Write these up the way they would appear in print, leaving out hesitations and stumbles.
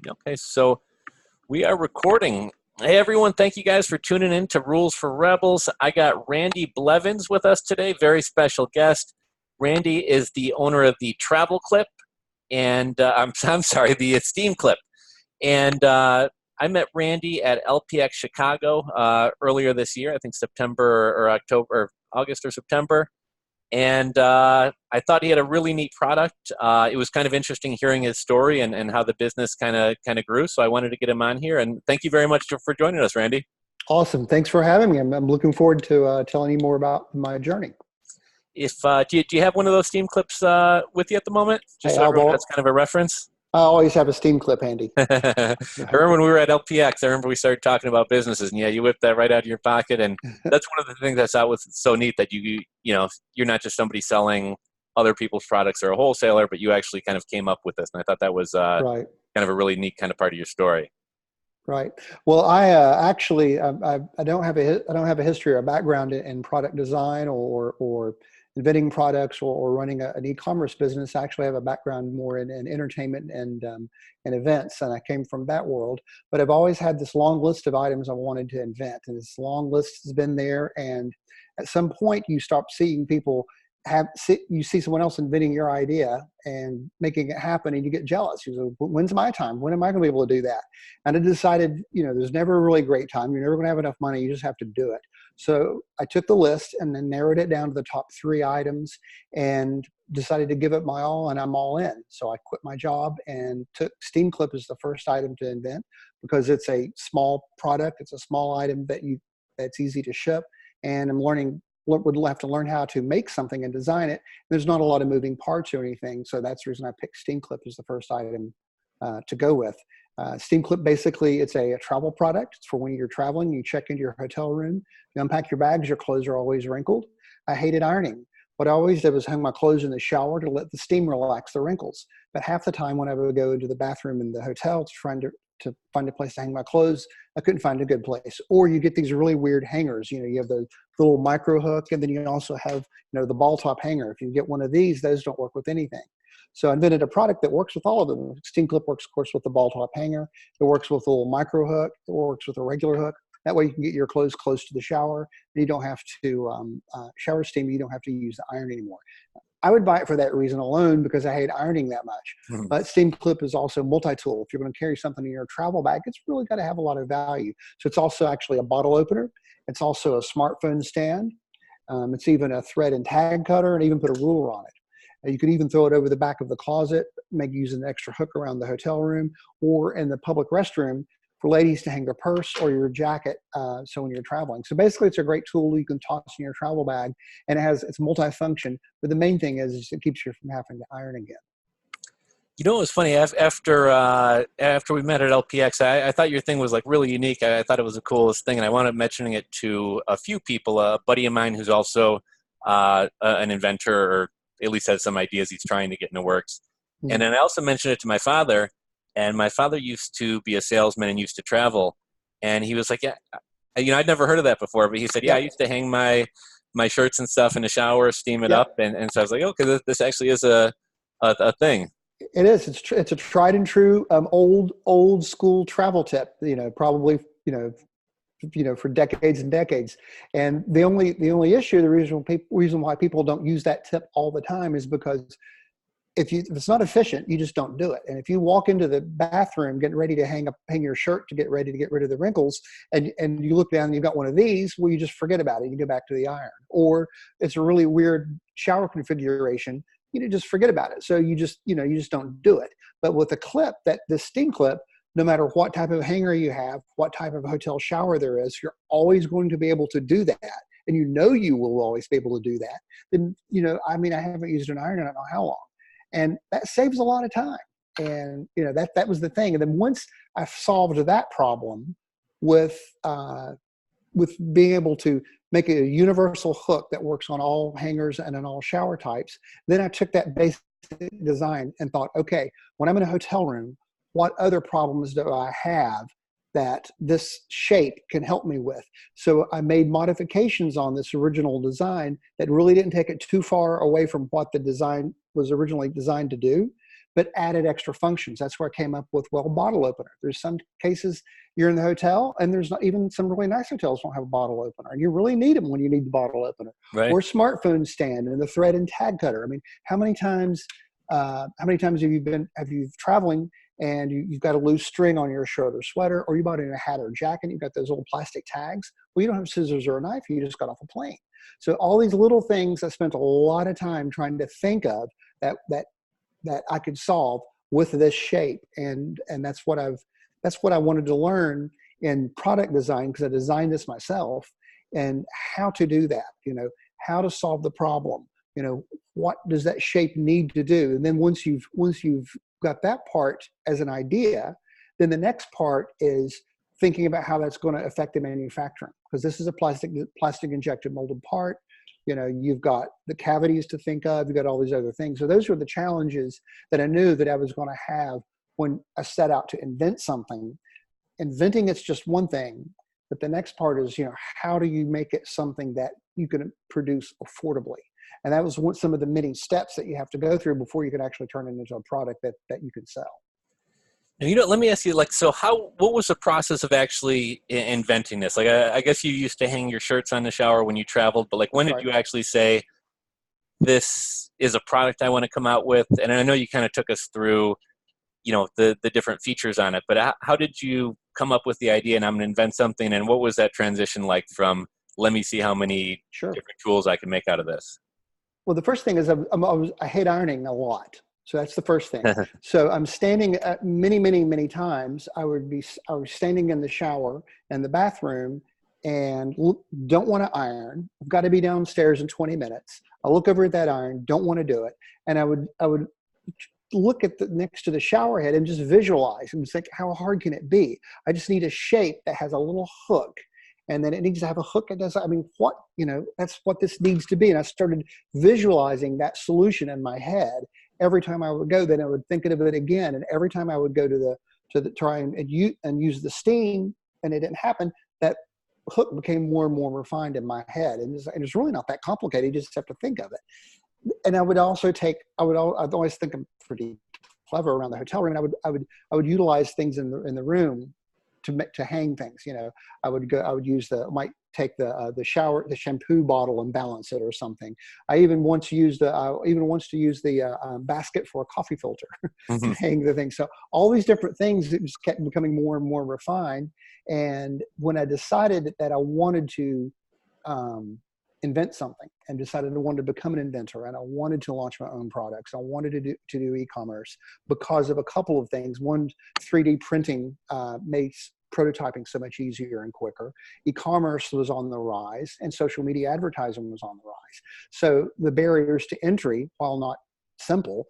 Okay, so we are recording. Hey, everyone. Thank you guys for tuning in to Rules for Rebels. I got Randy Blevins with us today, very special guest. Randy is the owner of the Travel Clip, and I'm sorry, the Esteem Clip. And I met Randy at LPX Chicago earlier this year, I think September or October, or August or September. And I thought he had a really neat product. It was kind of interesting hearing his story and how the business kind of grew. So I wanted to get him on here. And thank you very much for joining us, Randy. Awesome. Thanks for having me. I'm looking forward to telling you more about my journey. If do you have one of those Steam clips with you at the moment? Just so everyone has kind of a reference. I always have a Steam clip handy. I remember when we were at LPX, I remember we started talking about businesses, and yeah, you whipped that right out of your pocket. And that's one of the things I thought was so neat, that you're not just somebody selling other people's products or a wholesaler, but you actually kind of came up with this. And I thought that was right. kind of a really neat kind of part of your story. Right. Well, I actually I don't have a history or a background in product design or inventing products or running an e-commerce business. I actually have a background more in entertainment and events, and I came from that world. But I've always had this long list of items I wanted to invent, and this long list has been there. And at some point, you stop seeing people you see someone else inventing your idea and making it happen, and you get jealous. You say, when's my time? When am I going to be able to do that? And I decided, there's never a really great time. You're never going to have enough money. You just have to do it. So I took the list and then narrowed it down to the top 3 items and decided to give it my all, and I'm all in. So I quit my job and took Steam Clip as the first item to invent, because it's a small product. It's a small item that's easy to ship, and would have to learn how to make something and design it. There's not a lot of moving parts or anything. So that's the reason I picked Steam Clip as the first item to go with. Steam Clip, basically, it's a travel product. It's for when you're traveling. You check into your hotel room, you unpack your bags, your clothes are always wrinkled. I hated ironing. What I always did was hang my clothes in the shower to let the steam relax the wrinkles. But half the time when I would go into the bathroom in the hotel to find a place to hang my clothes, I couldn't find a good place. Or you get these really weird hangers. You have the little micro hook, and then you also have the ball top hanger. If you get one of these, those don't work with anything. So I invented a product that works with all of them. Steam Clip works, of course, with the ball top hanger. It works with a little micro hook. It works with a regular hook. That way you can get your clothes close to the shower, and you don't have to shower steam. You don't have to use the iron anymore. I would buy it for that reason alone, because I hate ironing that much. Mm-hmm. But Steam Clip is also multi-tool. If you're going to carry something in your travel bag, it's really got to have a lot of value. So it's also actually a bottle opener. It's also a smartphone stand. It's even a thread and tag cutter, and even put a ruler on it. You could even throw it over the back of the closet, maybe use an extra hook around the hotel room, or in the public restroom for ladies to hang their purse or your jacket, so when you're traveling. So basically, it's a great tool you can toss in your travel bag, and it's multifunction. But the main thing is it keeps you from having to iron again. It was funny. After we met at LPX, I thought your thing was like really unique. I thought it was the coolest thing, and I wound up mentioning it to a few people. A buddy of mine who's also an inventor, or at least has some ideas he's trying to get in the works. Mm-hmm. And then I also mentioned it to my father. And my father used to be a salesman and used to travel. And he was like, yeah, I'd never heard of that before. But he said, yeah, I used to hang my shirts and stuff in the shower, steam it up. And so I was like, okay, this actually is a thing. It is. It's a tried and true old school travel tip, probably, for decades and decades. And the only issue, the reason why people don't use that tip all the time is because if it's not efficient, you just don't do it. And if you walk into the bathroom getting ready to hang your shirt to get ready to get rid of the wrinkles, and you look down and you've got one of these, well, you just forget about it. You go back to the iron. Or it's a really weird shower configuration, just forget about it. So you just don't do it. But with a clip, the Steam Clip, no matter what type of hanger you have, what type of hotel shower there is, you're always going to be able to do that. And you will always be able to do that. Then, I haven't used an iron in I don't know how long. And that saves a lot of time. And, that was the thing. And then once I solved that problem with being able to make a universal hook that works on all hangers and on all shower types, then I took that basic design and thought, okay, when I'm in a hotel room, what other problems do I have that this shape can help me with? So I made modifications on this original design that really didn't take it too far away from what the design was originally designed to do, but added extra functions. That's where I came up with, well, bottle opener. There's some cases you're in the hotel and there's not even some really nice hotels don't have a bottle opener, and you really need them when you need the bottle opener. Right. Or smartphone stand and the thread and tag cutter. I mean, how many times have you traveling and you've got a loose string on your shirt or sweater, or you bought in a hat or jacket, you've got those old plastic tags? Well, you don't have scissors or a knife, you just got off a plane. So all these little things I spent a lot of time trying to think of that I could solve with this shape. And that's what I wanted to learn in product design, because I designed this myself, and how to do that, how to solve the problem, what does that shape need to do? And then once you've got that part as an idea, then the next part is thinking about how that's going to affect the manufacturing, because this is a plastic injected molded part. You've got the cavities to think of, you've got all these other things. So those were the challenges that I knew that I was going to have when I set out to invent something. Inventing, it's just one thing, but the next part is, how do you make it something that you can produce affordably? And that was some of the many steps that you have to go through before you can actually turn it into a product that you can sell. And let me ask you, what was the process of actually inventing this? I guess you used to hang your shirts on the shower when you traveled, but when did you actually say, this is a product I want to come out with? And I know you kind of took us through, the different features on it, but how did you come up with the idea, and I'm going to invent something? And what was that transition like from, let me see how many different tools I can make out of this? Well, the first thing is I hate ironing a lot. So that's the first thing. So I'm standing at many, many, many times. I was standing in the shower and the bathroom and don't want to iron. I've got to be downstairs in 20 minutes. I look over at that iron, don't want to do it. And I would look at next to the shower head and just visualize and think, how hard can it be? I just need a shape that has a little hook. And then it needs to have a hook. That's what this needs to be. And I started visualizing that solution in my head. Every time I would go, then I would think of it again. And every time I would go to the try and use the steam, and it didn't happen, that hook became more and more refined in my head. And it's really not that complicated. You just have to think of it. And I would also I'd always think I'm pretty clever around the hotel room. And I would utilize things in the room to hang things. I would take the shampoo bottle and balance it or something. I even once used to use the basket for a coffee filter to hang the thing. So all these different things, it just kept becoming more and more refined. And when I decided that I wanted to invent something, and decided I wanted to become an inventor, and I wanted to launch my own products, I wanted to do e-commerce because of a couple of things. One, 3D printing makes prototyping so much easier and quicker. E-commerce was on the rise, and social media advertising was on the rise. So the barriers to entry, while not simple,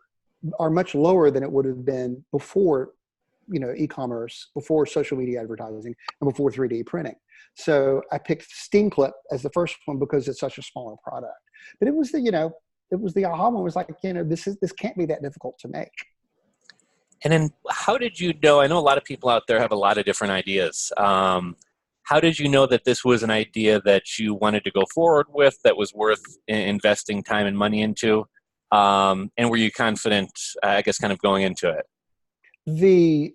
are much lower than it would have been before, e-commerce, before social media advertising, and before 3D printing. So I picked Steam Clip as the first one because it's such a smaller product. But it was the aha moment. It was like, this can't be that difficult to make. And then how did you know, I know a lot of people out there have a lot of different ideas. How did you know that this was an idea that you wanted to go forward with, that was worth investing time and money into? And were you confident, I guess, kind of going into it? The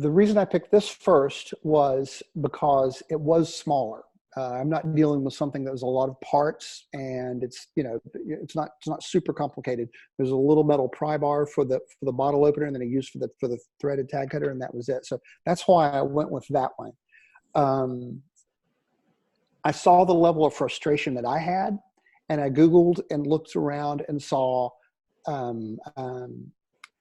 reason I picked this first was because it was smaller. I'm not dealing with something that was a lot of parts, and it's not super complicated. There's a little metal pry bar for the bottle opener, and then I used for the threaded tag cutter, and that was it. So that's why I went with that one. I saw the level of frustration that I had, and I Googled and looked around and saw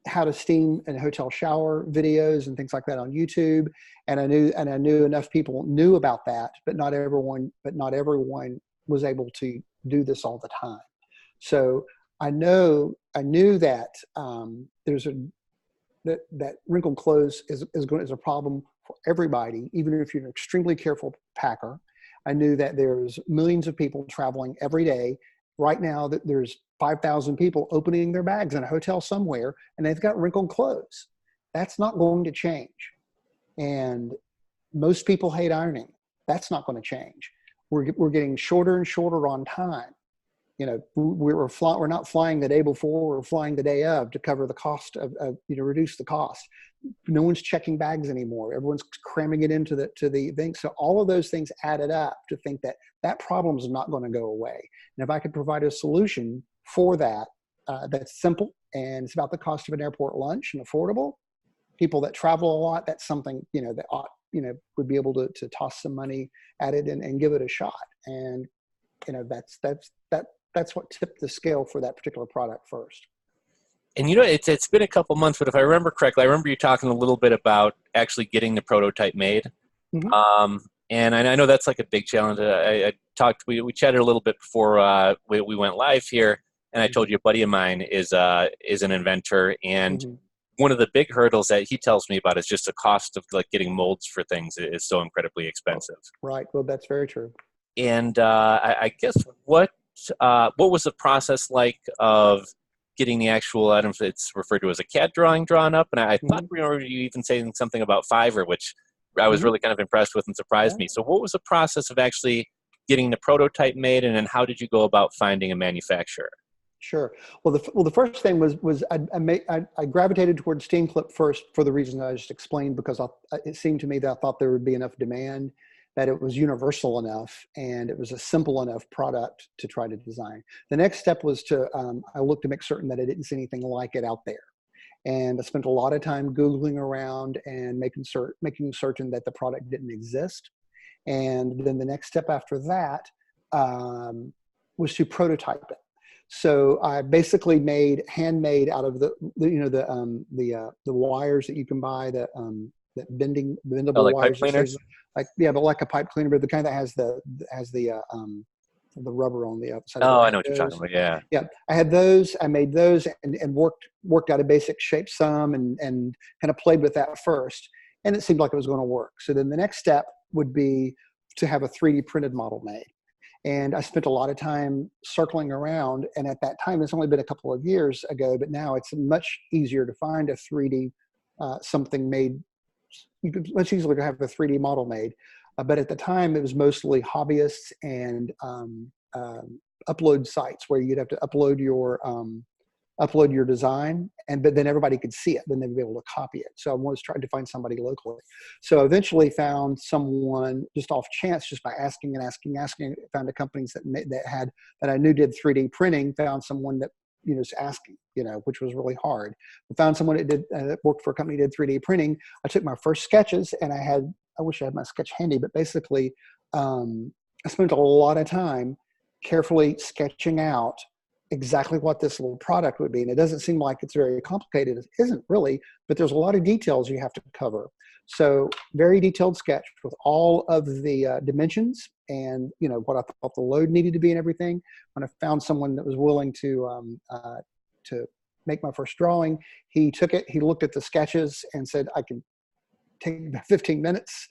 how to steam and hotel shower videos and things like that on YouTube. And I knew enough people knew about that, but not everyone was able to do this all the time. So I knew that that wrinkled clothes is a problem for everybody, even if you're an extremely careful packer. I knew that there's millions of people traveling every day. Right now, that there's 5,000 people opening their bags in a hotel somewhere, and they've got wrinkled clothes. That's not going to change. And most people hate ironing. That's not going to change. We're getting shorter and shorter on time. we're not flying the day before, we're flying the day of to cover the cost of reduce the cost. No one's checking bags anymore. Everyone's cramming it into the thing. So all of those things added up to think that problem is not going to go away. And if I could provide a solution for that, that's simple and it's about the cost of an airport lunch and affordable. People that travel a lot, that's something, that ought, would be able to toss some money at it and give it a shot. And, that's what tipped the scale for that particular product first. And it's been a couple months, but if I remember correctly, I remember you talking a little bit about actually getting the prototype made. Mm-hmm. And I know that's like a big challenge. We chatted a little bit before we went live here, and I told you a buddy of mine is an inventor, and mm-hmm. one of the big hurdles that he tells me about is just the cost of like getting molds for things is so incredibly expensive. Right. Well, that's very true. And I guess what was the process like of getting the actual, I don't know if it's referred to as a CAD drawing drawn up, and I mm-hmm. thought we were even saying something about Fiverr, which I was mm-hmm. really kind of impressed with and surprised me. So what was the process of actually getting the prototype made, and then how did you go about finding a manufacturer? Sure. Well, the first thing was I gravitated towards Steam Clip first for the reason I just explained, because it seemed to me that I thought there would be enough demand, that it was universal enough, and it was a simple enough product to try to design. The next step was I looked to make certain that I didn't see anything like it out there. And I spent a lot of time Googling around and making certain that the product didn't exist. And then the next step after that was to prototype it. So I basically handmade out of the wires that you can buy, that bendable like wires, pipe cleaners? But like a pipe cleaner, but the kind that has the rubber on the outside. Oh, I know what you're talking about. Yeah. Yeah. I had those. I made those and worked out a basic shape sum and kind of played with that first. And it seemed like it was going to work. So then the next step would be to have a 3D printed model made. And I spent a lot of time circling around. And at that time, it's only been a couple of years ago, but now it's much easier to find a 3D something made. You could much easier have a 3D model made. But at the time, it was mostly hobbyists and upload sites where you'd have to upload your design, but then everybody could see it. Then they'd be able to copy it. So I was trying to find somebody locally. So I eventually found someone just off chance, just by asking. Found a company that I knew did 3D printing. Found someone that just asking, which was really hard. I found someone that worked for a company that did 3D printing. I took my first sketches, and I wish I had my sketch handy, but basically, I spent a lot of time carefully sketching out exactly what this little product would be. And it doesn't seem like it's very complicated. It isn't really, but there's a lot of details you have to cover. So very detailed sketch with all of the dimensions and, what I thought the load needed to be and everything. When I found someone that was willing to make my first drawing, he took it, he looked at the sketches and said, I can take about 15 minutes.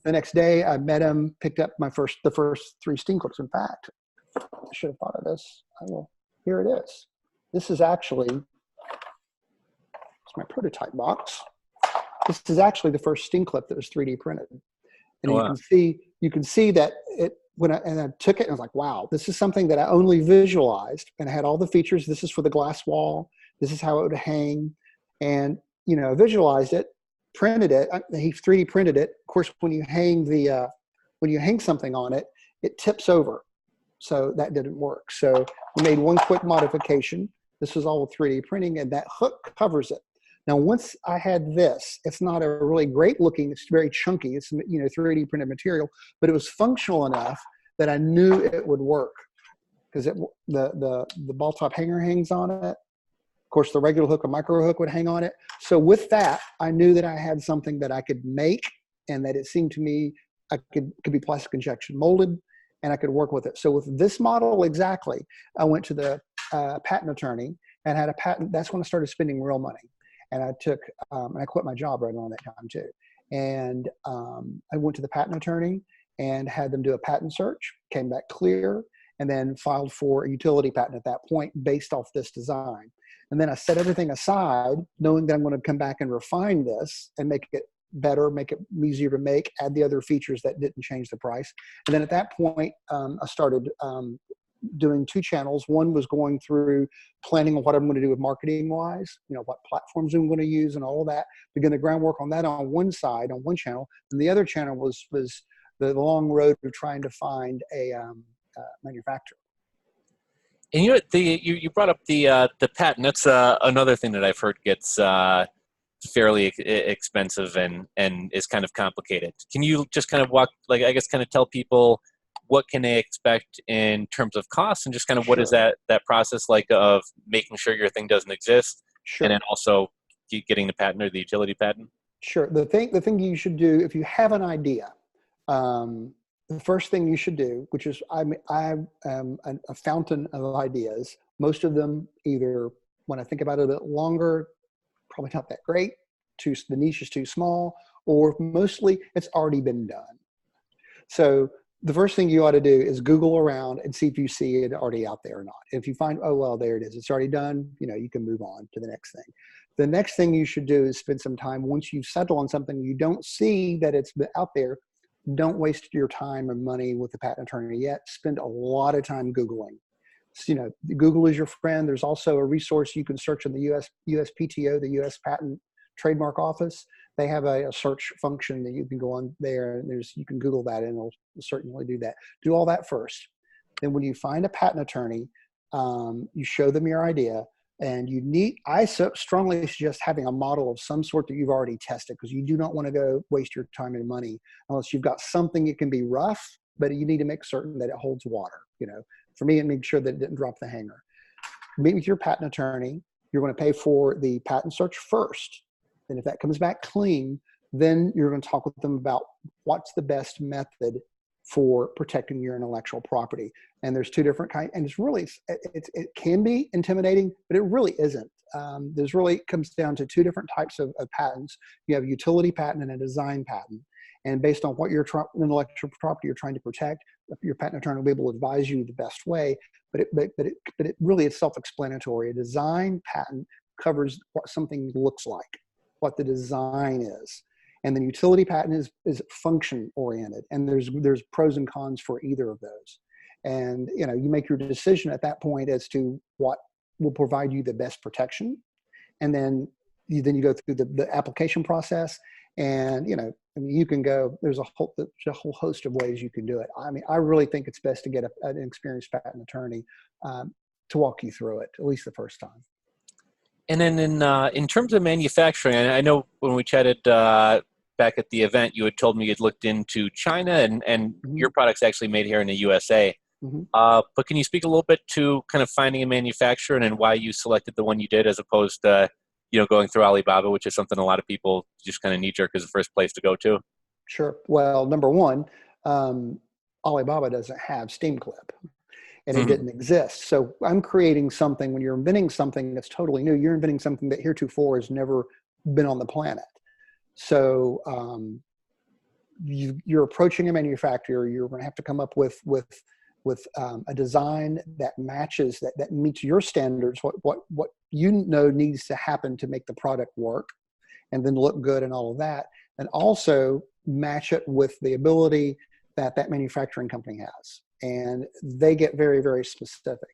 The next day I met him, picked up the first 3 Steam Clips. In fact, I should have thought of this. Here it is. This is actually, it's my prototype box. This is actually the first Steam Clip that was 3D printed. And you can see that when I took it and I was like, wow, this is something that I only visualized, and I had all the features. This is for the glass wall. This is how it would hang. And, I visualized it, printed it. He 3D printed it. Of course, when you hang something on it, it tips over. So that didn't work. So we made one quick modification. This was all with 3D printing, and that hook covers it. Now, once I had this, it's not a really great looking, it's very chunky. It's 3D printed material, but it was functional enough that I knew it would work, because the ball top hanger hangs on it. Of course, the regular hook, a micro hook, would hang on it. So with that, I knew that I had something that I could make, and that it seemed to me I could be plastic injection molded, and I could work with it. So with this model exactly, I went to the patent attorney and had a patent. That's when I started spending real money. And I took, and I quit my job right around that time too. And I went to the patent attorney and had them do a patent search, came back clear, and then filed for a utility patent at that point based off this design. And then I set everything aside, knowing that I'm going to come back and refine this and make it better, make it easier to make, add the other features that didn't change the price. And then at that point, I started doing two channels. One was going through planning on what I'm going to do with marketing wise, what platforms I'm going to use and all of that, begin the groundwork on that on one side, on one channel. And the other channel was the long road of trying to find a manufacturer. And you brought up the patent. That's another thing that I've heard gets fairly expensive and is kind of complicated. Can you just kind of tell people what can they expect in terms of costs, and just kind of what is that process like of making sure your thing doesn't exist, and then also getting the patent or the utility patent? Sure. The thing you should do if you have an idea, the first thing you should do, which is I am a fountain of ideas. Most of them, either when I think about it a bit longer, probably not that great, the niche is too small, or mostly it's already been done. So the first thing you ought to do is Google around and see if you see it already out there or not. If you find, oh, well, there it is, it's already done, you can move on to the next thing. The next thing you should do is spend some time, once you settle on something you don't see that it's out there, don't waste your time and money with the patent attorney yet. Spend a lot of time Googling. So, Google is your friend. There's also a resource you can search in the USPTO, the U.S. Patent Trademark Office. They have a search function that you can go on there, and you can Google that, and it'll certainly do that. Do all that first. Then when you find a patent attorney, you show them your idea, and I strongly suggest having a model of some sort that you've already tested, because you do not want to go waste your time and money unless you've got something that can be rough, but you need to make certain that it holds water. For me, and make sure that it didn't drop the hanger. Meet with your patent attorney. You're going to pay for the patent search first. And if that comes back clean, then you're going to talk with them about what's the best method for protecting your intellectual property. And there's two different kinds. And it can be intimidating, but it really isn't. There's really comes down to two different types of patents. You have a utility patent and a design patent. And based on what your intellectual property you're trying to protect, your patent attorney will be able to advise you the best way. But it really is self-explanatory. A design patent covers what something looks like, what the design is, and the utility patent is function oriented. And there's pros and cons for either of those. And you make your decision at that point as to what will provide you the best protection, and then you go through the application process. And you can go. There's a whole host of ways you can do it. I really think it's best to get an experienced patent attorney to walk you through it, at least the first time. And then in terms of manufacturing, I know when we chatted back at the event, you had told me you'd looked into China, and mm-hmm. your product's actually made here in the USA. Mm-hmm. But can you speak a little bit to kind of finding a manufacturer and why you selected the one you did, as opposed to going through Alibaba, which is something a lot of people just kind of knee-jerk as the first place to go to? Sure. Well, number one, Alibaba doesn't have SteamClip, and it didn't exist. So I'm creating something. When you're inventing something that's totally new, you're inventing something that heretofore has never been on the planet. So you're approaching a manufacturer. You're going to have to come up with a design that matches, that meets your standards, what needs to happen to make the product work and then look good and all of that, and also match it with the ability that manufacturing company has. And they get very, very specific.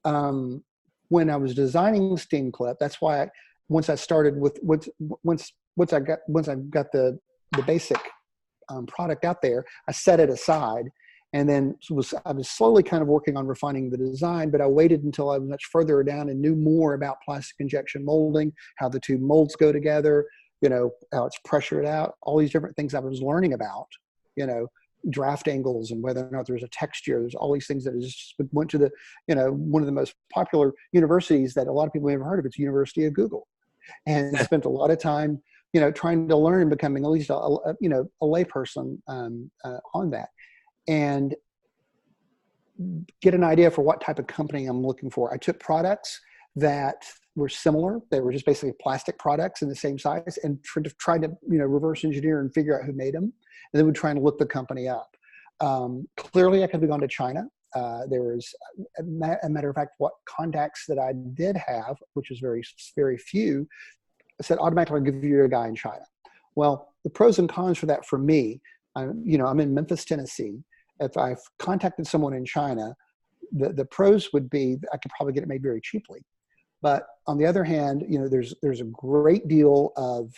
When I was designing SteamClip, that's why once I got the basic product out there, I set it aside. And then I was slowly kind of working on refining the design, but I waited until I was much further down and knew more about plastic injection molding, how the two molds go together, how it's pressured out, all these different things I was learning about, draft angles and whether or not there's a texture. There's all these things that just went to one of the most popular universities that a lot of people have heard of. It's University of Google, and spent a lot of time, trying to learn and becoming at least a layperson on that. And get an idea for what type of company I'm looking for. I took products that were similar. They were just basically plastic products in the same size, and tried to reverse engineer and figure out who made them. And then we're trying to look the company up. Clearly, I could have gone to China. There was, a matter of fact, what contacts that I did have, which was very, very few, I said automatically give you a guy in China. Well, the pros and cons for that for me, I'm in Memphis, Tennessee. If I've contacted someone in China, the pros would be I could probably get it made very cheaply. But on the other hand, there's a great deal of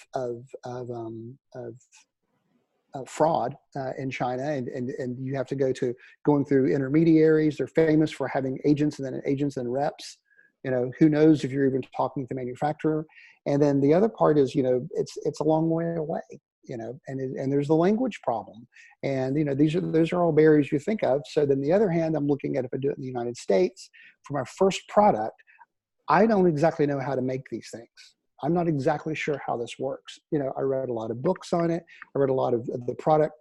fraud in China, and you have to going through intermediaries. They're famous for having agents and reps. Who knows if you're even talking to the manufacturer. And then the other part is, it's a long way away. And there's the language problem, and those are all barriers you think of. So then the other hand, I'm looking at if I do it in the United States for my first product, I don't exactly know how to make these things. I'm not exactly sure how this works. I read a lot of books on it. I read a lot of the product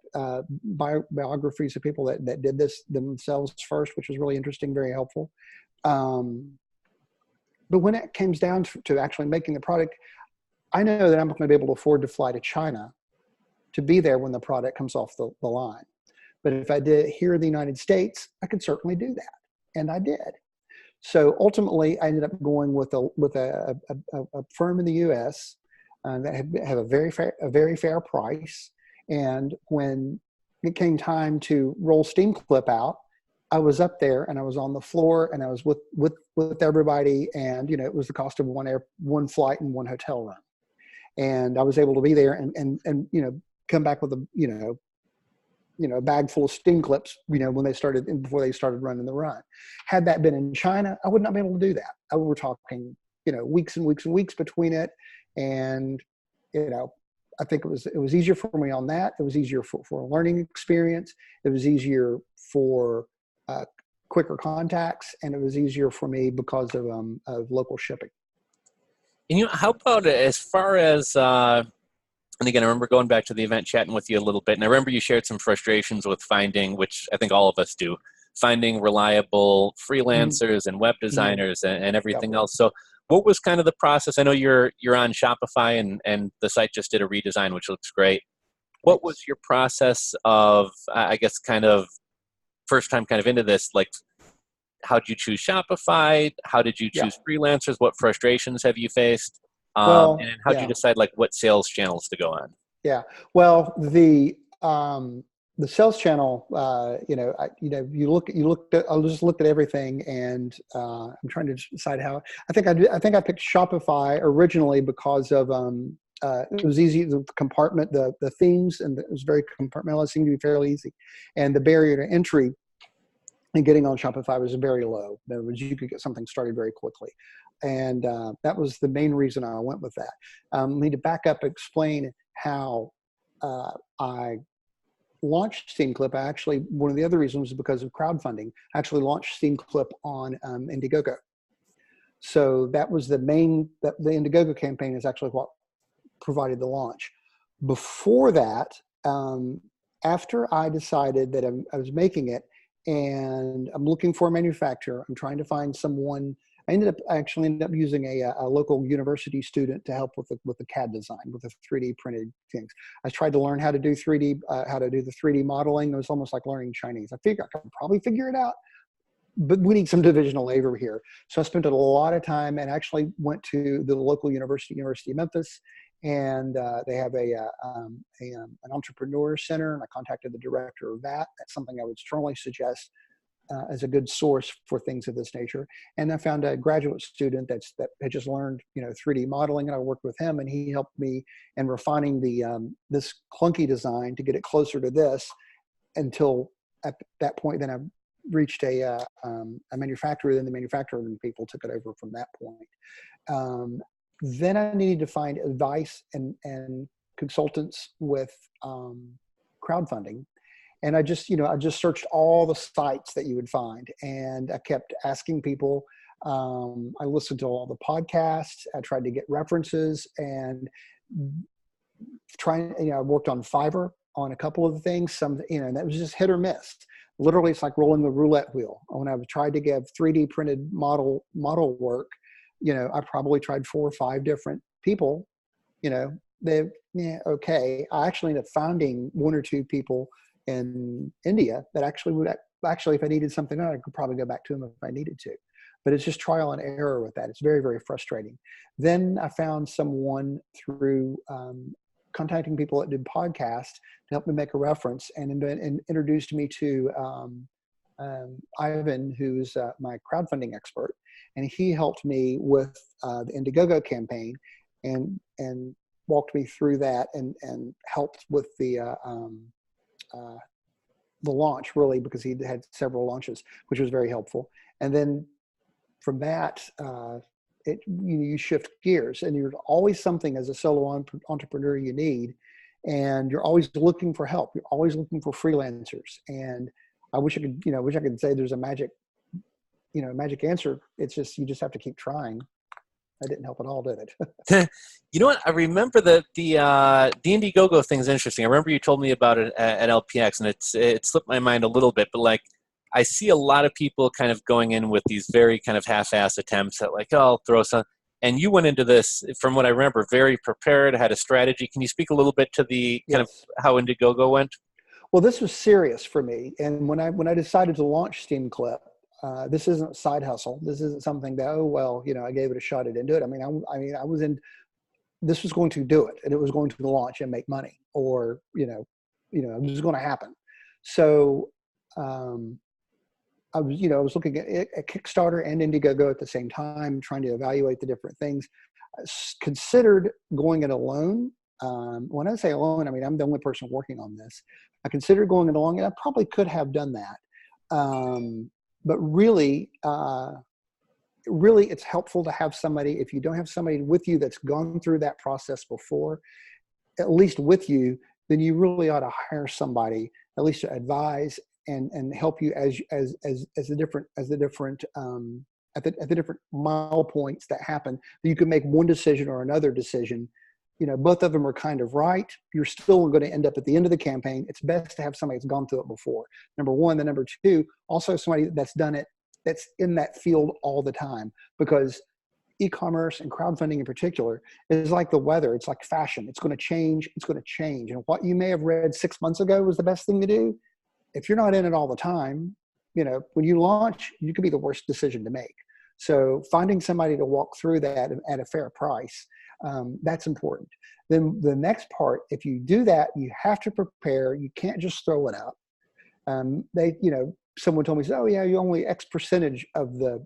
biographies of people that did this themselves first, which was really interesting, very helpful. But when it comes down to actually making the product, I know that I'm not going to be able to afford to fly to China to be there when the product comes off the line. But if I did it here in the United States, I could certainly do that. And I did. So ultimately, I ended up going with a firm in the U.S. That had a very fair price. And when it came time to roll Steam Clip out, I was up there and I was on the floor and I was with everybody, and it was the cost of one flight and one hotel room. And I was able to be there and come back with a bag full of Steam Clips, before they started running the run. Had that been in China, I would not be able to do that. We're talking, weeks and weeks and weeks between it. And, I think it was easier for me on that. It was easier for a learning experience. It was easier for quicker contacts, and it was easier for me because of local shipping. And how about as far as, and again, I remember going back to the event, chatting with you a little bit, and I remember you shared some frustrations with finding, which I think all of us do, finding reliable freelancers and web designers and everything else. So what was kind of the process? I know you're on Shopify and the site just did a redesign, which looks great. What was your process of, I guess, kind of first time kind of into this? Like, how did you choose Shopify? How did you choose freelancers? What frustrations have you faced? And how did you decide what sales channels to go on? Yeah. Well, the sales channel, I just looked at everything, and I'm trying to decide how. I think I picked Shopify originally because of it was easy to compartment the themes, and it was very compartmentalized. It seemed to be fairly easy, and the barrier to entry and getting on Shopify was very low. In other words, you could get something started very quickly. And that was the main reason I went with that. I need to back up and explain how I launched Steam Clip. One of the other reasons was because of crowdfunding. I actually launched Steam Clip on Indiegogo. So that was the Indiegogo campaign is actually what provided the launch. Before that, after I decided that I was making it, and I'm looking for a manufacturer, I'm trying to find someone. I actually ended up using a local university student to help with the CAD design, with the 3D printed things. I tried to learn how to do the 3D modeling. It was almost like learning Chinese. I figured I could probably figure it out, but we need some divisional labor here. So I spent a lot of time and actually went to the local University of Memphis, and they have an entrepreneur center, and I contacted the director of that. That's something I would strongly suggest as a good source for things of this nature. And I found a graduate student that had just learned 3D modeling, and I worked with him, and he helped me in refining this clunky design to get it closer to this, until at that point then I reached a manufacturer. Then the manufacturer and people took it over from that point. Then I needed to find advice and consultants with crowdfunding. And I just searched all the sites that you would find, and I kept asking people. I listened to all the podcasts. I tried to get references, and I worked on Fiverr on a couple of the things. That was just hit or miss. Literally, it's like rolling the roulette wheel. When I tried to give 3D printed model work, I probably tried 4 or 5 different people. Okay. I actually ended up finding 1 or 2 people in India that actually if I needed something done, I could probably go back to them if I needed to. But it's just trial and error with that. It's very, very frustrating. Then I found someone through contacting people that did podcasts to help me make a reference, and introduced me to Ivan, who's my crowdfunding expert, and he helped me with the Indiegogo campaign and walked me through that and helped with the launch, really, because he had several launches, which was very helpful. And then from that, you shift gears, and you're always something as a solo entrepreneur you need, and you're always looking for help. You're always looking for freelancers. And I wish I could say there's a magic answer. It's just, you just have to keep trying. That didn't help at all, did it? You know what? I remember the Indiegogo thing's interesting. I remember you told me about it at LPX, and it slipped my mind a little bit. But like, I see a lot of people kind of going in with these very kind of half-ass attempts at like, oh, I'll throw some. And you went into this, from what I remember, very prepared, had a strategy. Can you speak a little bit to the kind of how Indiegogo went? Well, this was serious for me, and when I decided to launch SteamClip. This isn't a side hustle. This isn't something that, oh, well, I gave it a shot. I didn't do it. I was in, this was going to do it, and it was going to launch and make money, or, it was going to happen. So I was looking at Kickstarter and Indiegogo at the same time, trying to evaluate the different things. I considered going it alone. When I say alone, I'm the only person working on this. I considered going it alone, and I probably could have done that. But really, it's helpful to have somebody. If you don't have somebody with you that's gone through that process before, at least with you, then you really ought to hire somebody at least to advise and help you at the different mile points that happen. You can make one decision or another decision. Both of them are kind of right. You're still going to end up at the end of the campaign. It's best to have somebody that's gone through it before. Number one. Then number two, also somebody that's done it, that's in that field all the time, because e-commerce and crowdfunding in particular is like the weather. It's like fashion. It's going to change. It's going to change. And what you may have read 6 months ago was the best thing to do. If you're not in it all the time, when you launch, you could be the worst decision to make. So finding somebody to walk through that at a fair price, that's important. Then the next part, if you do that, you have to prepare. You can't just throw it up. Someone told me, oh yeah, you only X percentage of the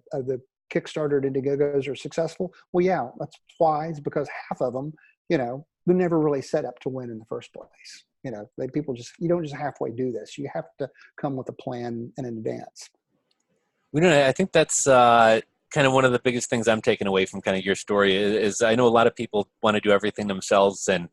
Kickstarter and Indiegogos are successful. Well, yeah, that's why. It's because half of them, they're never really set up to win in the first place. You don't just halfway do this. You have to come with a plan in advance. I think that's kind of one of the biggest things I'm taking away from kind of your story is I know a lot of people want to do everything themselves, and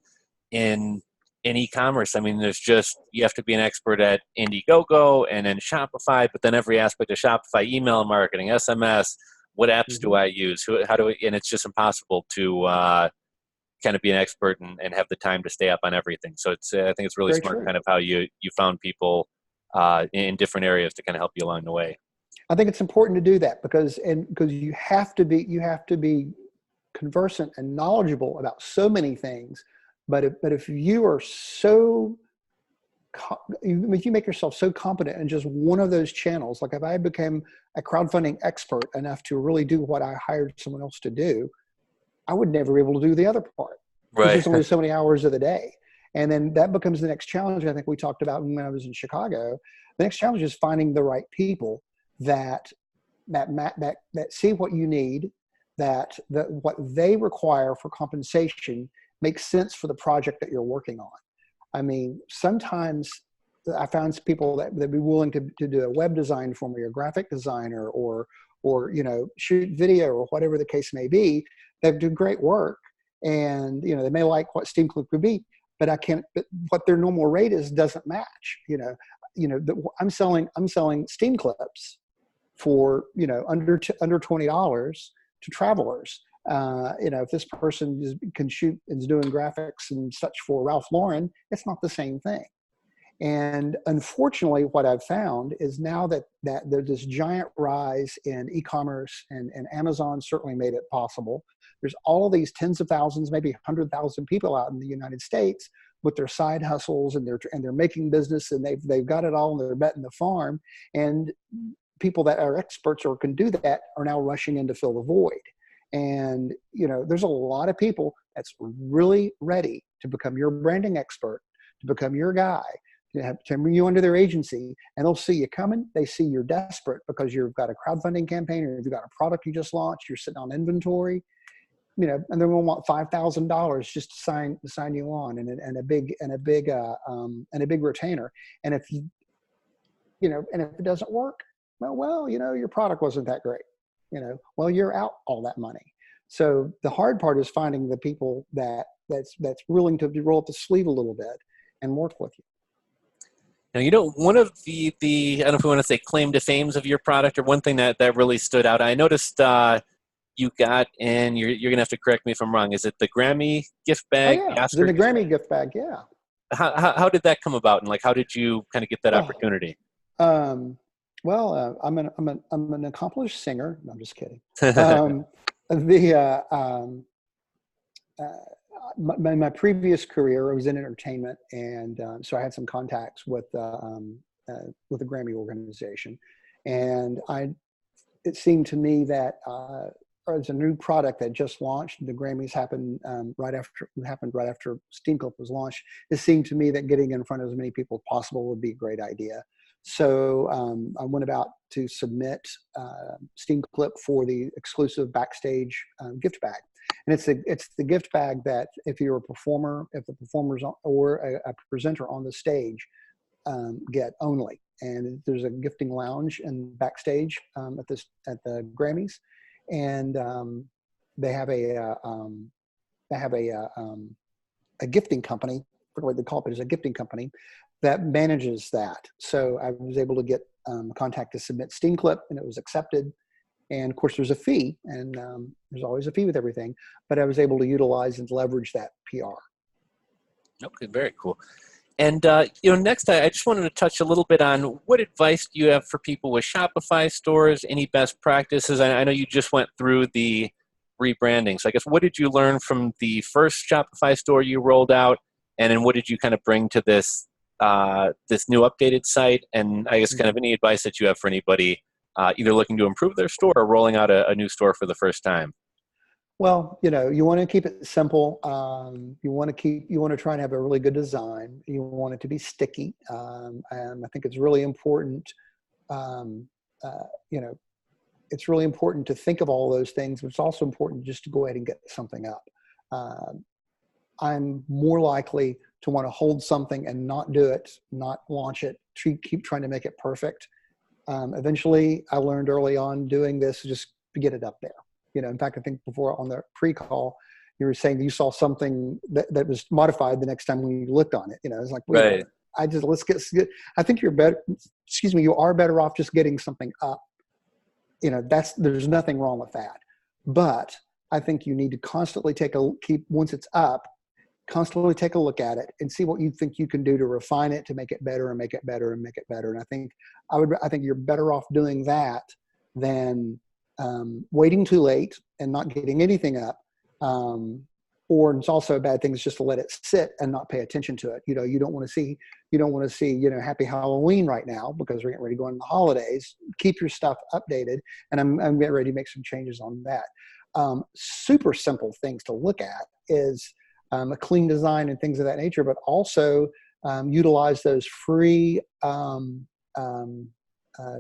in e-commerce, you have to be an expert at Indiegogo and then Shopify, but then every aspect of Shopify, email marketing, SMS, what apps do I use? And it's just impossible to kind of be an expert and have the time to stay up on everything. So I think it's really Very smart true. kind of how you found people in different areas to kind of help you along the way. I think it's important to do that because you have to be conversant and knowledgeable about so many things. But if you are if you make yourself so competent in just one of those channels, like if I became a crowdfunding expert enough to really do what I hired someone else to do, I would never be able to do the other part. Right. Because there's only so many hours of the day. And then that becomes the next challenge. I think we talked about when I was in Chicago. The next challenge is finding the right people that see what you need, that what they require for compensation makes sense for the project that you're working on. Sometimes I found people that be willing to do a web design for me, or graphic designer, or shoot video, or whatever the case may be. They do great work, and they may like what SteamClip could be, but but what their normal rate is doesn't match. I'm selling Steam clips for under $20 to travelers. If this person can shoot and is doing graphics and such for Ralph Lauren, it's not the same thing. And unfortunately, what I've found is now that there's this giant rise in e-commerce, and Amazon certainly made it possible. There's all of these tens of thousands, maybe 100,000 people out in the United States with their side hustles, and they're making business, and they've got it all, and they're betting the farm. And people that are experts or can do that are now rushing in to fill the void. And there's a lot of people that's really ready to become your branding expert, to become your guy, to bring you under their agency, and they'll see you coming. They see you're desperate because you've got a crowdfunding campaign, or you've got a product you just launched, you're sitting on inventory, and they're going to want $5,000 just to sign you on, and a big retainer. And if and if it doesn't work, well, your product wasn't that great. You're out all that money. So the hard part is finding the people that's willing to roll up the sleeve a little bit and work with you. Now, one of the I don't know if we want to say claim to fames of your product, or one thing that really stood out, I noticed you got, and you're going to have to correct me if I'm wrong, is it the Grammy Gift Bag? Oh, yeah, the Grammy Gift Bag, yeah. How did that come about, and how did you kind of get that opportunity? I'm an accomplished singer. No, I'm just kidding. My previous career, I was in entertainment, and so I had some contacts with the Grammy organization, and it seemed to me that as a new product that just launched, the Grammys happened right after Steam Clip was launched. It seemed to me that getting in front of as many people as possible would be a great idea. So I went about to submit Steam Clip for the exclusive backstage gift bag. And it's the gift bag that if you're a performer, if the performers or a presenter on the stage get only. And there's a gifting lounge and backstage at the Grammys, and they have a gifting company. I forget what they call it, but it's a gifting company that manages that. So I was able to get contact to submit Steam Clip, and it was accepted. And of course, there's a fee, and there's always a fee with everything. But I was able to utilize and leverage that PR. Okay, very cool. And next, I just wanted to touch a little bit on what advice do you have for people with Shopify stores? Any best practices? I know you just went through the rebranding, so I guess what did you learn from the first Shopify store you rolled out, and then what did you kind of bring to this new updated site? And I guess kind of any advice that you have for anybody either looking to improve their store or rolling out a new store for the first time? Well, you want to keep it simple. You want to try and have a really good design. You want it to be sticky. And I think it's really important. It's really important to think of all those things, but it's also important just to go ahead and get something up. I'm more likely to want to hold something and not do it, not launch it, keep trying to make it perfect. Eventually, I learned early on doing this, just to get it up there. In fact, I think before on the pre-call, you were saying you saw something that was modified the next time when you looked on it. It's like, right. I think you're better. Excuse me, you are better off just getting something up. There's nothing wrong with that. But I think you need to constantly once it's up, constantly take a look at it and see what you think you can do to refine it, to make it better and make it better and make it better. And I think you're better off doing that than waiting too late and not getting anything up. Or it's also a bad thing is just to let it sit and not pay attention to it. You don't want to see, Happy Halloween right now because we're getting ready to go into the holidays. Keep your stuff updated, and I'm getting ready to make some changes on that. Super simple things to look at is a clean design and things of that nature, but also utilize those free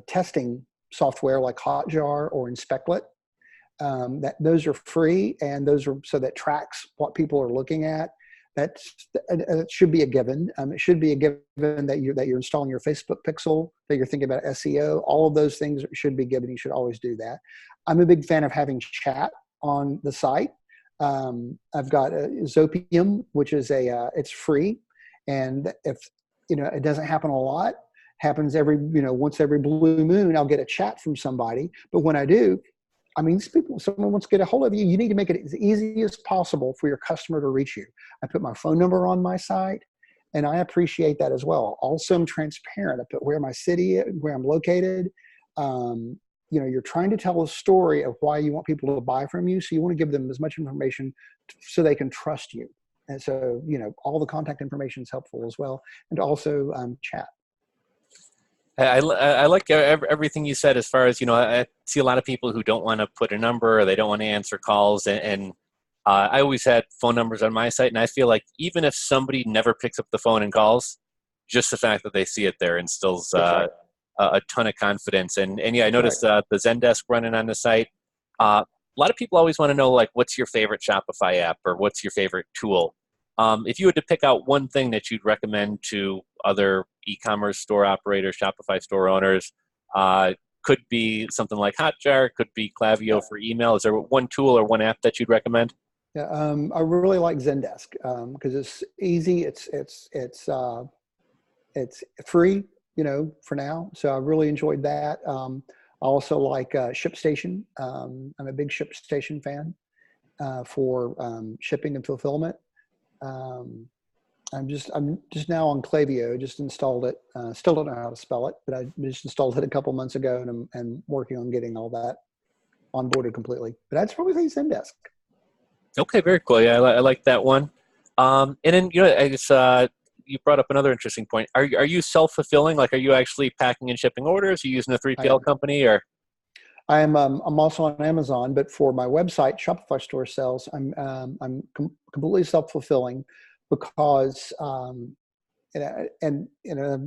testing software like Hotjar or Inspectlet. Those are free, and those are so that tracks what people are looking at. That should be a given. It should be a given that you're installing your Facebook pixel, that you're thinking about SEO. All of those things should be given. You should always do that. I'm a big fan of having chat on the site. I've got Zopium, which is it's free, and if it doesn't happen a lot. Happens once every blue moon, I'll get a chat from somebody. But when I do, someone wants to get a hold of you, you need to make it as easy as possible for your customer to reach you. I put my phone number on my site, and I appreciate that as well. Also, I'm transparent. I put where my city is, where I'm located. You're trying to tell a story of why you want people to buy from you. So you want to give them as much information so they can trust you. And so, all the contact information is helpful as well. And also chat. I like everything you said as far as, I see a lot of people who don't want to put a number or they don't want to answer calls. And I always had phone numbers on my site. And I feel like even if somebody never picks up the phone and calls, just the fact that they see it there instills That's right. a ton of confidence. And yeah, I That's noticed right. the Zendesk running on the site. A lot of people always want to know, like, what's your favorite Shopify app or what's your favorite tool? If you had to pick out one thing that you'd recommend to other e-commerce store operators, Shopify store owners, could be something like Hotjar, could be Klaviyo Yeah. for email. Is there one tool or one app that you'd recommend? Yeah. I really like Zendesk because it's easy. It's free, for now. So I really enjoyed that. I also like ShipStation. I'm a big ShipStation fan for shipping and fulfillment. Um, I'm just now on Klaviyo. Just installed it. Still don't know how to spell it, but I just installed it a couple months ago, and I'm working on getting all that onboarded completely. But that's probably Zendesk. Okay, very cool. Yeah, I like that one. And then, I guess you brought up another interesting point. Are you self-fulfilling? Like, are you actually packing and shipping orders? Are you using a I 3PL am. company or? I'm also on Amazon, but for my website, Shopify store sales, completely self-fulfilling because and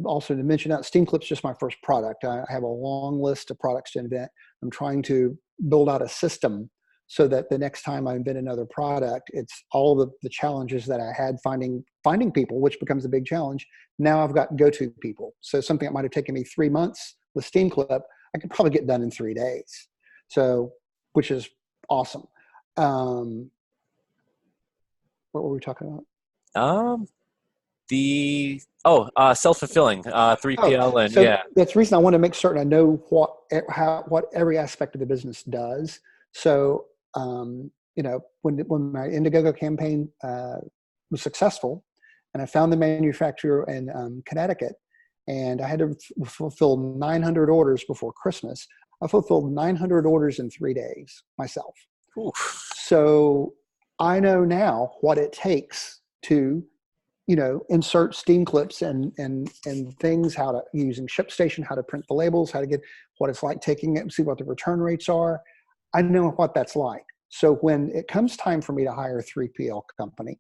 also to mention that Steam Clip's just my first product. I have a long list of products to invent. I'm trying to build out a system so that the next time I invent another product, it's all the challenges that I had finding people, which becomes a big challenge. Now I've got go-to people. So something that might have taken me 3 months with Steam Clip, I could probably get done in 3 days. So, which is awesome. What were we talking about? Um, self-fulfilling, Oh, 3PL, and so yeah. that's the reason I want to make certain I know what every aspect of the business does. So, when my Indiegogo campaign was successful, and I found the manufacturer in Connecticut, and I had to fulfill 900 orders before Christmas. I fulfilled 900 orders in 3 days myself. Oof. So I know now what it takes to insert Steam clips and things, how to using ShipStation, how to print the labels, how to get what it's like taking it and see what the return rates are. I know what that's like. So when it comes time for me to hire a 3PL company,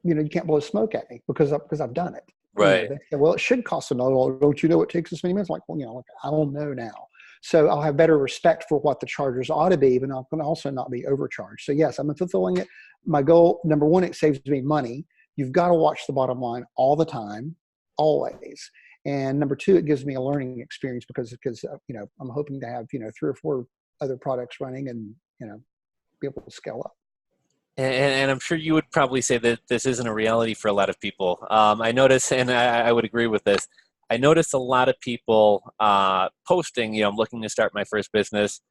you can't blow smoke at me because I've done it. Right. They say, well, it should cost $1. Don't you know it takes this many minutes? Like, well, I don't know now. So I'll have better respect for what the charges ought to be, but I can also not be overcharged. So yes, I'm fulfilling it. My goal, number one, it saves me money. You've got to watch the bottom line all the time, always. And number two, it gives me a learning experience because I'm hoping to have 3 or 4 other products running and be able to scale up. And I'm sure you would probably say that this isn't a reality for a lot of people. I notice, and I would agree with this, I notice a lot of people posting, I'm looking to start my first business.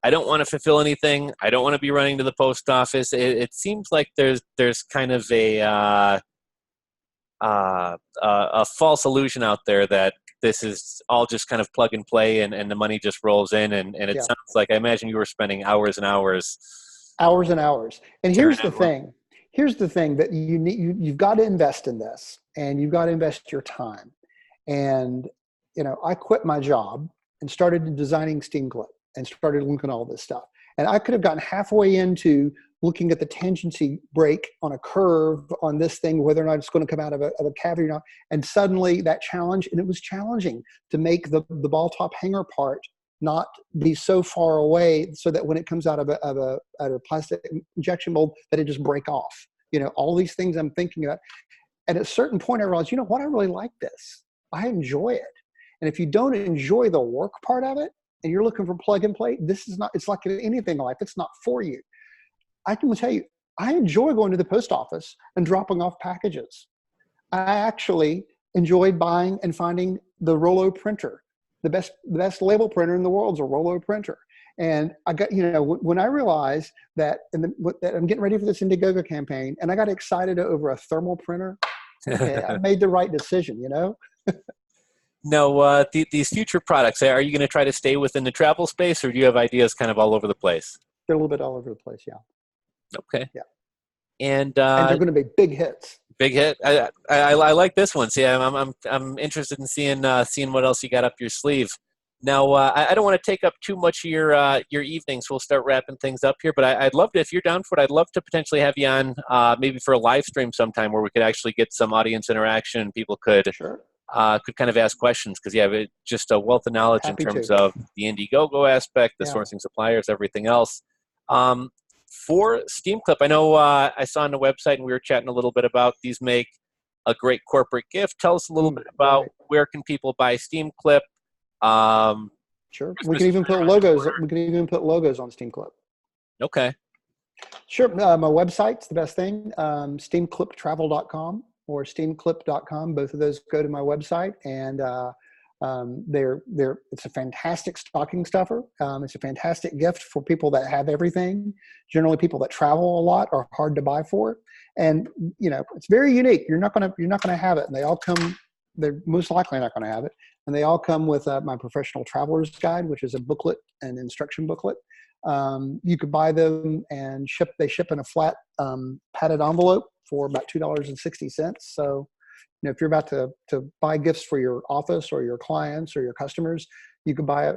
I don't want to fulfill anything. I don't want to be running to the post office. It seems like there's kind of a false illusion out there that this is all just kind of plug and play and the money just rolls in. And it Yeah. sounds like, I imagine you were spending hours and hours. Hours and hours. And Tearing here's out the thing. Here's the thing that you've got to invest in this, and you've got to invest your time. And, I quit my job and started designing Steam Clip and started looking at all this stuff. And I could have gotten halfway into looking at the tangency break on a curve on this thing, whether or not it's going to come out of a cavity or not. And suddenly that challenge, and it was challenging to make the ball top hanger part not be so far away so that when it comes out of a plastic injection mold that it just break off. All these things I'm thinking about. And at a certain point I realized, what, I really like this. I enjoy it. And if you don't enjoy the work part of it and you're looking for plug and play, it's like anything in life. It's not for you. I can tell you, I enjoy going to the post office and dropping off packages. I actually enjoyed buying and finding the Rollo printer. The best label printer in the world is a Rollo printer. And I got, when I realized that, that I'm getting ready for this Indiegogo campaign, and I got excited over a thermal printer, okay, I made the right decision, No, these future products, are you going to try to stay within the travel space, or do you have ideas kind of all over the place? They're a little bit all over the place, yeah. Okay. Yeah. And they're going to be big hits. Big hit. I like this one. See, I'm interested in seeing what else you got up your sleeve. Now, I don't want to take up too much of your evening, so we'll start wrapping things up here. But I'd love to, if you're down for it, I'd love to potentially have you on maybe for a live stream sometime where we could actually get some audience interaction and people could Sure. could kind of ask questions, because you have just a wealth of knowledge Happy in terms to. of the Indiegogo aspect, the Yeah. sourcing suppliers, everything else. For Steam Clip, I know I saw on the website and we were chatting a little bit about these make a great corporate gift. Tell us a little bit about Right. where can people buy Steam Clip. Sure. We Christmas can is even right put around the logos. corner. We can even put logos on Steam Clip. Okay. Sure. My website's the best thing. Steamcliptravel.com or steamclip.com. Both of those go to my website, and it's a fantastic stocking stuffer. It's a fantastic gift for people that have everything. Generally, people that travel a lot are hard to buy for, and it's very unique. You're not gonna have it, and they all come. They're most likely not going to have it, and they all come with my professional traveler's guide, which is a booklet, an instruction booklet. You could buy them and they ship in a flat padded envelope for about $2.60. So, if you're about to buy gifts for your office or your clients or your customers, you could buy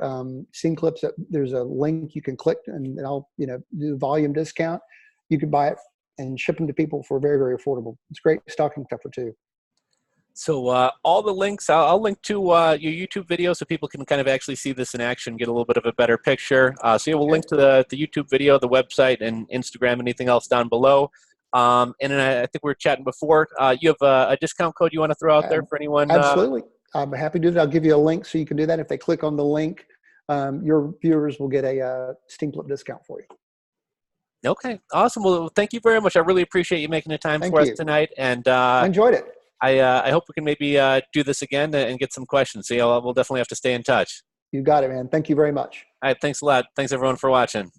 Steam Clips. There's a link you can click, and I'll do volume discount. You could buy it and ship them to people for very, very affordable. It's great stocking stuffer too. So all the links, I'll link to your YouTube video so people can kind of actually see this in action, get a little bit of a better picture. So yeah, we'll link to the YouTube video, the website, and Instagram, anything else down below. And then I think we were chatting before. You have a discount code you want to throw out there for anyone? Absolutely. I'm happy to do that. I'll give you a link so you can do that. If they click on the link, your viewers will get a Steam Clip discount for you. Okay, awesome. Well, thank you very much. I really appreciate you making the time for us tonight. And I enjoyed it. I hope we can maybe do this again and get some questions. So we'll definitely have to stay in touch. You got it, man. Thank you very much. All right, thanks a lot. Thanks, everyone, for watching.